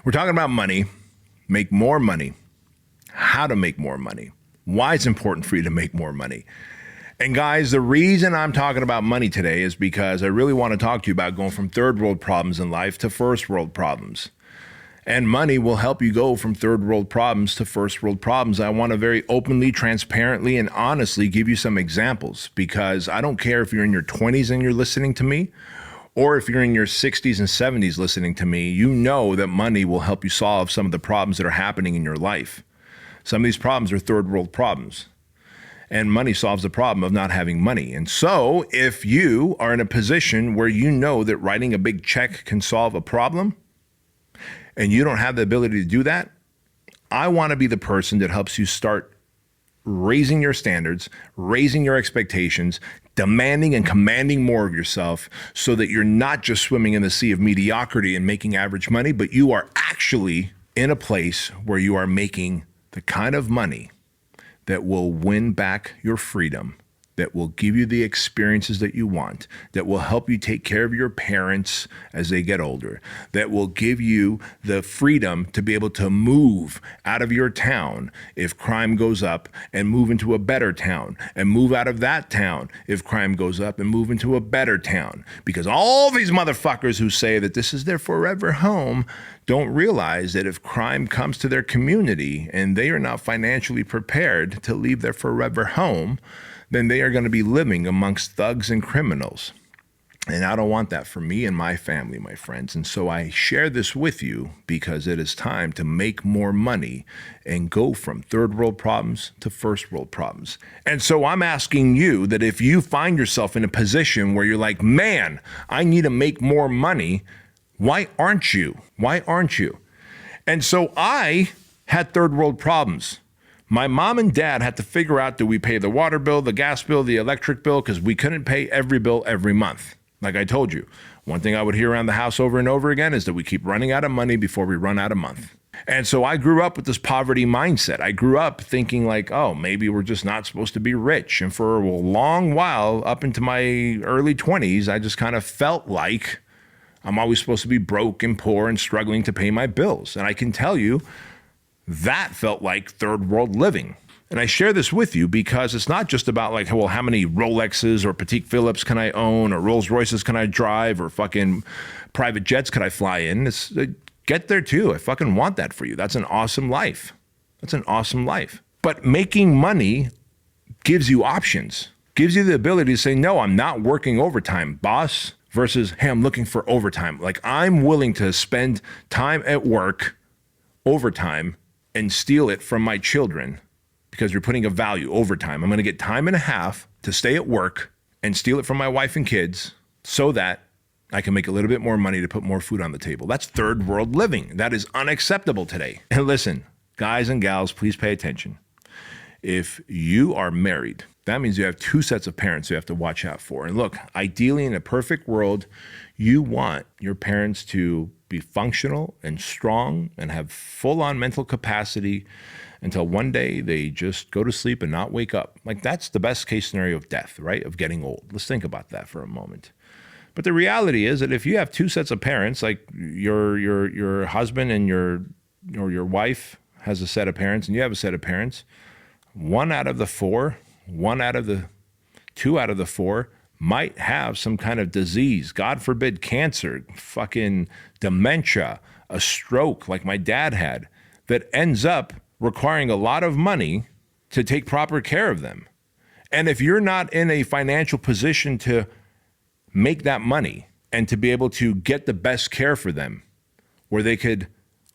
We're talking about money, make more money, how to make more money, why it's important for you to make more money. And guys, the reason I'm talking about money today is because I really want to talk to you about going from third world problems in life to first world problems. And money will help you go from third world problems to first world problems. I want to very openly, transparently, and honestly give you some examples, because I don't care if you're in your 20s and you're listening to me, or if you're in your 60s and 70s listening to me. You know that money will help you solve some of the problems that are happening in your life. Some of these problems are third world problems. And money solves the problem of not having money. And so if you are in a position where you know that writing a big check can solve a problem, and you don't have the ability to do that, I want to be the person that helps you start raising your standards, raising your expectations, demanding and commanding more of yourself, so that you're not just swimming in the sea of mediocrity and making average money, but you are actually in a place where you are making the kind of money that will win back your freedom, that will give you the experiences that you want, that will help you take care of your parents as they get older, that will give you the freedom to be able to move out of your town if crime goes up and move into a better town, and move out of that town if crime goes up and move into a better town. Because all these motherfuckers who say that this is their forever home don't realize that if crime comes to their community and they are not financially prepared to leave their forever home, then they are going to be living amongst thugs and criminals. And I don't want that for me and my family, my friends. And so I share this with you because it is time to make more money and go from third world problems to first world problems. And so I'm asking you that if you find yourself in a position where you're like, man, I need to make more money, why aren't you? Why aren't you? And so I had third world problems. My mom and dad had to figure out, do we pay the water bill, the gas bill, the electric bill? Because we couldn't pay every bill every month. Like I told you, one thing I would hear around the house over and over again is that we keep running out of money before we run out of month. And so I grew up with this poverty mindset. I grew up thinking like, oh, maybe we're just not supposed to be rich. And for a long while, up into my early 20s, I just kind of felt like I'm always supposed to be broke and poor and struggling to pay my bills. And I can tell you, that felt like third world living. And I share this with you because it's not just about like, well, how many Rolexes or Patek Philips can I own, or Rolls Royces can I drive, or fucking private jets could I fly in? It's get there too. I fucking want that for you. That's an awesome life. That's an awesome life. But making money gives you options, gives you the ability to say, no, I'm not working overtime, boss, versus, hey, I'm looking for overtime. Like, I'm willing to spend time at work, overtime, and steal it from my children, because you're putting a value overtime. I'm going to get time and a half to stay at work and steal it from my wife and kids so that I can make a little bit more money to put more food on the table. That's third world living. That is unacceptable today. And listen, guys and gals, please pay attention. If you are married, that means you have two sets of parents you have to watch out for. And look, ideally in a perfect world, you want your parents to be functional and strong and have full-on mental capacity until one day they just go to sleep and not wake up. Like, that's the best case scenario of death, right? Of getting old. Let's think about that for a moment. But the reality is that if you have two sets of parents, like your husband and your wife has a set of parents and you have a set of parents, two out of the four might have some kind of disease, God forbid cancer, fucking dementia, a stroke like my dad had, that ends up requiring a lot of money to take proper care of them. And if you're not in a financial position to make that money and to be able to get the best care for them, where they could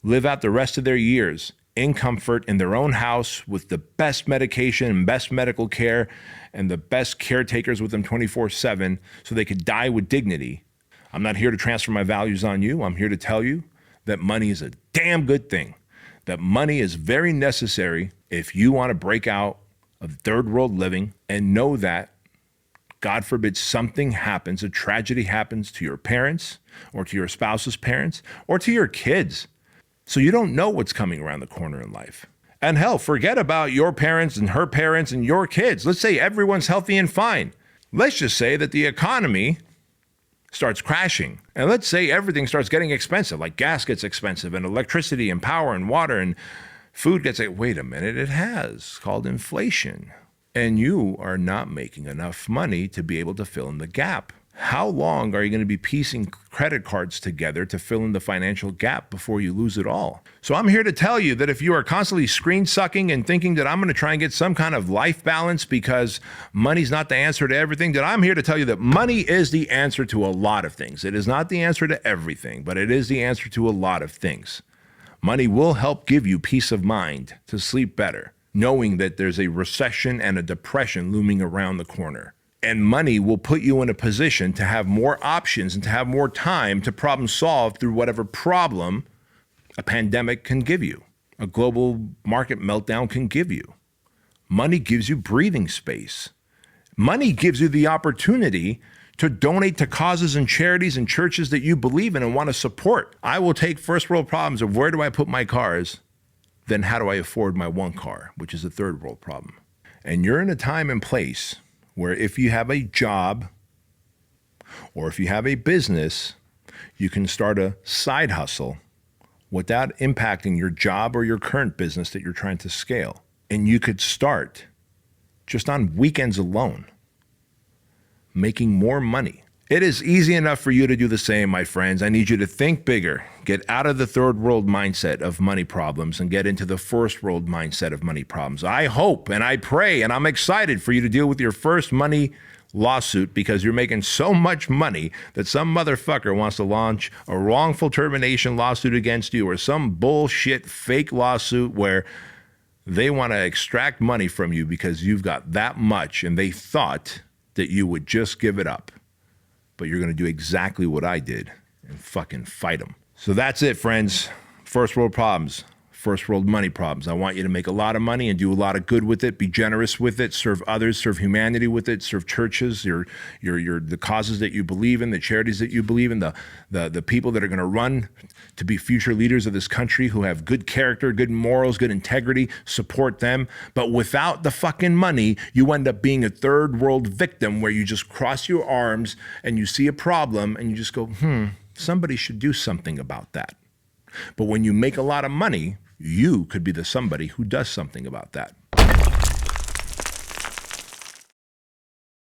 live out the rest of their years in comfort in their own house with the best medication and best medical care and the best caretakers with them 24/7 so they could die with dignity. I'm not here to transfer my values on you. I'm here to tell you that money is a damn good thing, that money is very necessary if you want to break out of third world living and know that, God forbid, something happens, a tragedy happens to your parents or to your spouse's parents or to your kids. So you don't know what's coming around the corner in life. And hell, forget about your parents and her parents and your kids. Let's say everyone's healthy and fine. Let's just say that the economy starts crashing, and let's say everything starts getting expensive, like gas gets expensive and electricity and power and water and food gets like, wait a minute, it has called inflation. And you are not making enough money to be able to fill in the gap. How long are you going to be piecing credit cards together to fill in the financial gap before you lose it all? So I'm here to tell you that if you are constantly screen sucking and thinking that I'm going to try and get some kind of life balance because money's not the answer to everything, that I'm here to tell you that money is the answer to a lot of things. It is not the answer to everything, but it is the answer to a lot of things. Money will help give you peace of mind to sleep better, knowing that there's a recession and a depression looming around the corner. And money will put you in a position to have more options and to have more time to problem solve through whatever problem a pandemic can give you, a global market meltdown can give you. Money gives you breathing space. Money gives you the opportunity to donate to causes and charities and churches that you believe in and want to support. I will take first world problems of where do I put my cars, then how do I afford my one car, which is a third world problem. And you're in a time and place where if you have a job or if you have a business, you can start a side hustle without impacting your job or your current business that you're trying to scale. And you could start just on weekends alone, making more money. It is easy enough for you to do the same, my friends. I need you to think bigger, get out of the third world mindset of money problems and get into the first world mindset of money problems. I hope and I pray and I'm excited for you to deal with your first money lawsuit because you're making so much money that some motherfucker wants to launch a wrongful termination lawsuit against you or some bullshit fake lawsuit where they want to extract money from you because you've got that much and they thought that you would just give it up. But you're going to do exactly what I did and fucking fight them. So that's it, friends. First world problems, first world money problems. I want you to make a lot of money and do a lot of good with it. Be generous with it. Serve others. Serve humanity with it. Serve churches. The causes that you believe in, the charities that you believe in, the people that are going to run to be future leaders of this country who have good character, good morals, good integrity. Support them. But without the fucking money, you end up being a third world victim where you just cross your arms and you see a problem and you just go, somebody should do something about that. But when you make a lot of money, you could be the somebody who does something about that.